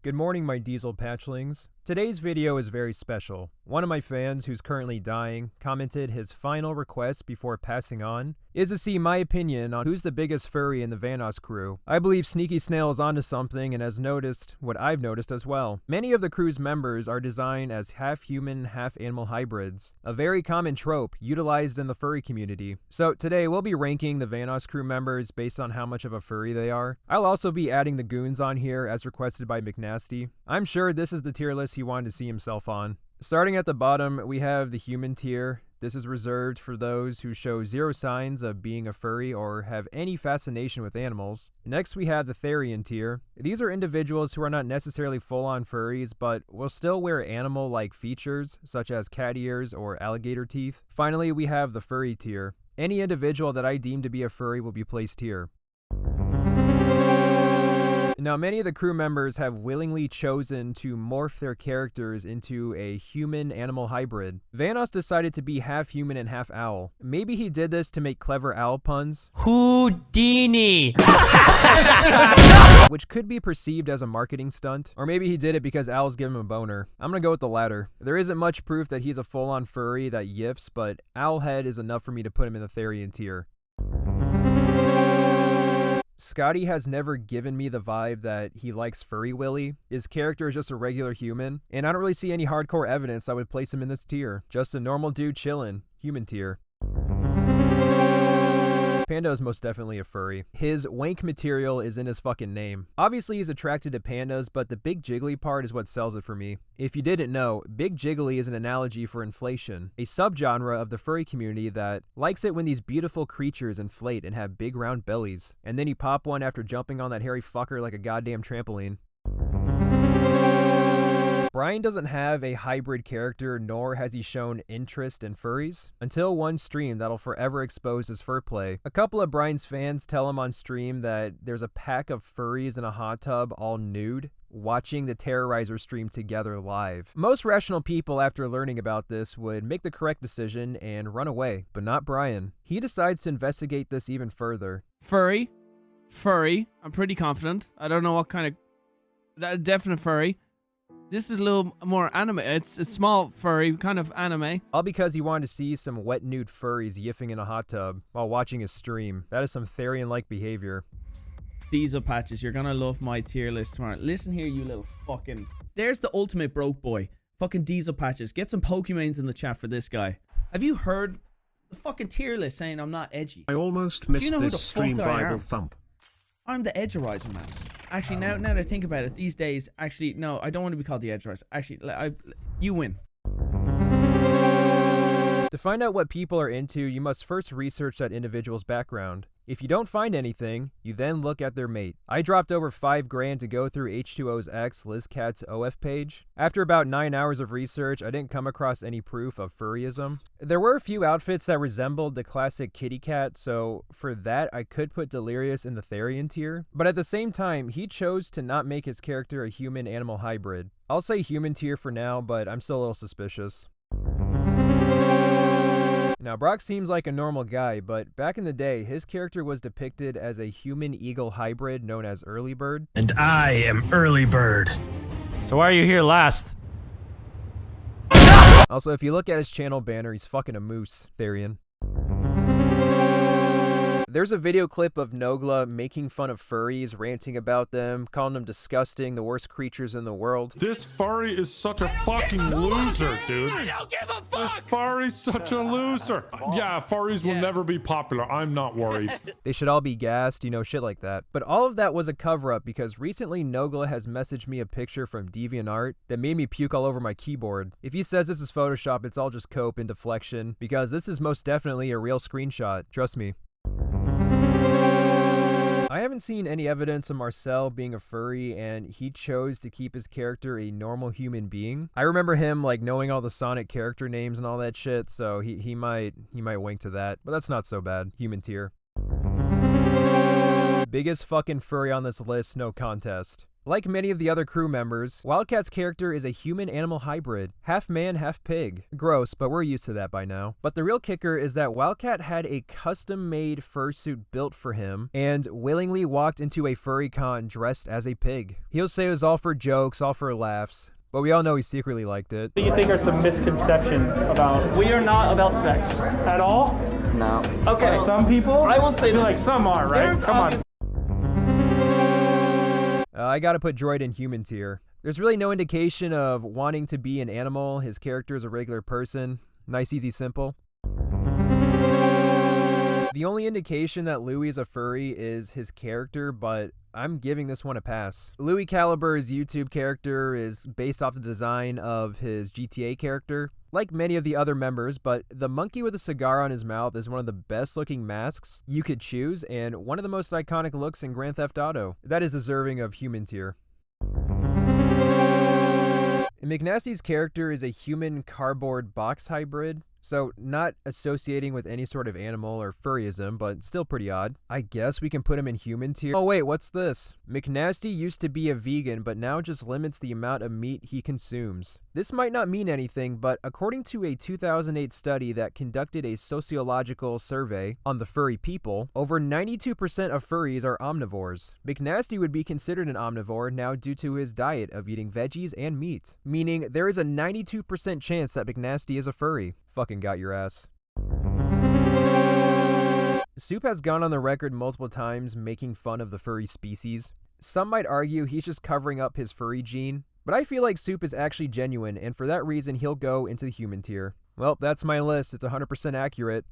Good morning, my diesel patchlings. Today's video is very special. One of my fans, who's currently dying, commented his final request before passing on is to see my opinion on who's the biggest furry in the Vanoss crew. I believe Sneaky Snail is onto something and has noticed what I've noticed as well. Many of the crew's members are designed as half-human, half-animal hybrids, a very common trope utilized in the furry community. So today we'll be ranking the Vanoss crew members based on how much of a furry they are. I'll also be adding the goons on here as requested by McNasty. I'm sure this is the tier list he wanted to see himself on. Starting at the bottom, we have the human tier. This is reserved for those who show zero signs of being a furry or have any fascination with animals. Next, we have the Therian tier. These are individuals who are not necessarily full-on furries, but will still wear animal-like features, such as cat ears or alligator teeth. Finally, we have the furry tier. Any individual that I deem to be a furry will be placed here. Now, many of the crew members have willingly chosen to morph their characters into a human-animal hybrid. Vanoss decided to be half human and half owl. Maybe he did this to make clever owl puns. Houdini! Which could be perceived as a marketing stunt. Or maybe he did it because owls give him a boner. I'm gonna go with the latter. There isn't much proof that he's a full-on furry that yiffs, but owl head is enough for me to put him in the Therian tier. Scotty has never given me the vibe that he likes Furry Willy. His character is just a regular human, and I don't really see any hardcore evidence that would place him in this tier. Just a normal dude chillin', human tier. Panda is most definitely a furry. His wank material is in his fucking name. Obviously he's attracted to pandas, but the big jiggly part is what sells it for me. If you didn't know, big jiggly is an analogy for inflation, a subgenre of the furry community that likes it when these beautiful creatures inflate and have big round bellies, and then you pop one after jumping on that hairy fucker like a goddamn trampoline. Brian doesn't have a hybrid character, nor has he shown interest in furries, until one stream that'll forever expose his fur play. A couple of Brian's fans tell him on stream that there's a pack of furries in a hot tub all nude, watching the Terrorizer stream together live. Most rational people after learning about this would make the correct decision and run away, but not Brian. He decides to investigate this even further. Furry. I'm pretty confident. I don't know what kind of... That definite furry. This is a little more anime. It's a small furry, kind of anime. All because he wanted to see some wet nude furries yiffing in a hot tub while watching his stream. That is some Therian-like behavior. Diesel patches, you're gonna love my tier list tomorrow. Listen here, you little fucking... There's the ultimate broke boy. Fucking diesel patches. Get some Pokemons in the chat for this guy. Have you heard the fucking tier list saying I'm not edgy? I almost missed this stream Bible thump. I'm the edgerizer, man. Actually, now that I think about it, these days, actually, no, I don't want to be called the edgerizer. Actually, you win. To find out what people are into, you must first research that individual's background. If you don't find anything, you then look at their mate. I dropped over $5 grand to go through H2O's ex, Lizcat's OF page. After about 9 hours of research, I didn't come across any proof of furryism. There were a few outfits that resembled the classic kitty cat, so for that I could put Delirious in the Therian tier. But at the same time, he chose to not make his character a human-animal hybrid. I'll say human tier for now, but I'm still a little suspicious. Now, Brock seems like a normal guy, but back in the day, his character was depicted as a human-eagle hybrid known as Early Bird. And I am Early Bird. So why are you here last? Also, if you look at his channel banner, he's fucking a moose, Therian. There's a video clip of Nola making fun of furries, ranting about them, calling them disgusting, the worst creatures in the world. This furry is such a fucking loser, dude. I don't give a fuck! This furry's such a loser. Yeah, furries will never be popular. I'm not worried. They should all be gassed, you know, shit like that. But all of that was a cover-up because recently Nola has messaged me a picture from DeviantArt that made me puke all over my keyboard. If he says this is Photoshop, it's all just cope and deflection, because this is most definitely a real screenshot. Trust me. I haven't seen any evidence of Marcel being a furry, and he chose to keep his character a normal human being. I remember him like knowing all the Sonic character names and all that shit, so he might wink to that, but that's not so bad. Human tier. Biggest fucking furry on this list, no contest. Like many of the other crew members, Wildcat's character is a human-animal hybrid, half man, half pig. Gross, but we're used to that by now. But the real kicker is that Wildcat had a custom-made fursuit built for him and willingly walked into a furry con dressed as a pig. He'll say it was all for jokes, all for laughs, but we all know he secretly liked it. What do you think are some misconceptions about... We are not about sex. At all? No. Okay. Some people? I will say so this. like some are, right? Come on. I gotta put Droid in human tier. There's really no indication of wanting to be an animal. His character is a regular person. Nice, easy, simple. The only indication that Louis is a furry is his character, but I'm giving this one a pass. Louis Caliber's YouTube character is based off the design of his GTA character, like many of the other members, but the monkey with a cigar on his mouth is one of the best looking masks you could choose and one of the most iconic looks in Grand Theft Auto. That is deserving of human tier. McNasty's character is a human cardboard box hybrid, so not associating with any sort of animal or furryism, but still pretty odd. I guess we can put him in human tier. Oh wait, what's this? McNasty used to be a vegan, but now just limits the amount of meat he consumes. This might not mean anything, but according to a 2008 study that conducted a sociological survey on the furry people, over 92% of furries are omnivores. McNasty would be considered an omnivore now due to his diet of eating veggies and meat, meaning there is a 92% chance that McNasty is a furry. Fucking got your ass. Soup has gone on the record multiple times making fun of the furry species. Some might argue he's just covering up his furry gene, but I feel like Soup is actually genuine, and for that reason he'll go into the human tier. Well, that's my list. It's 100% accurate.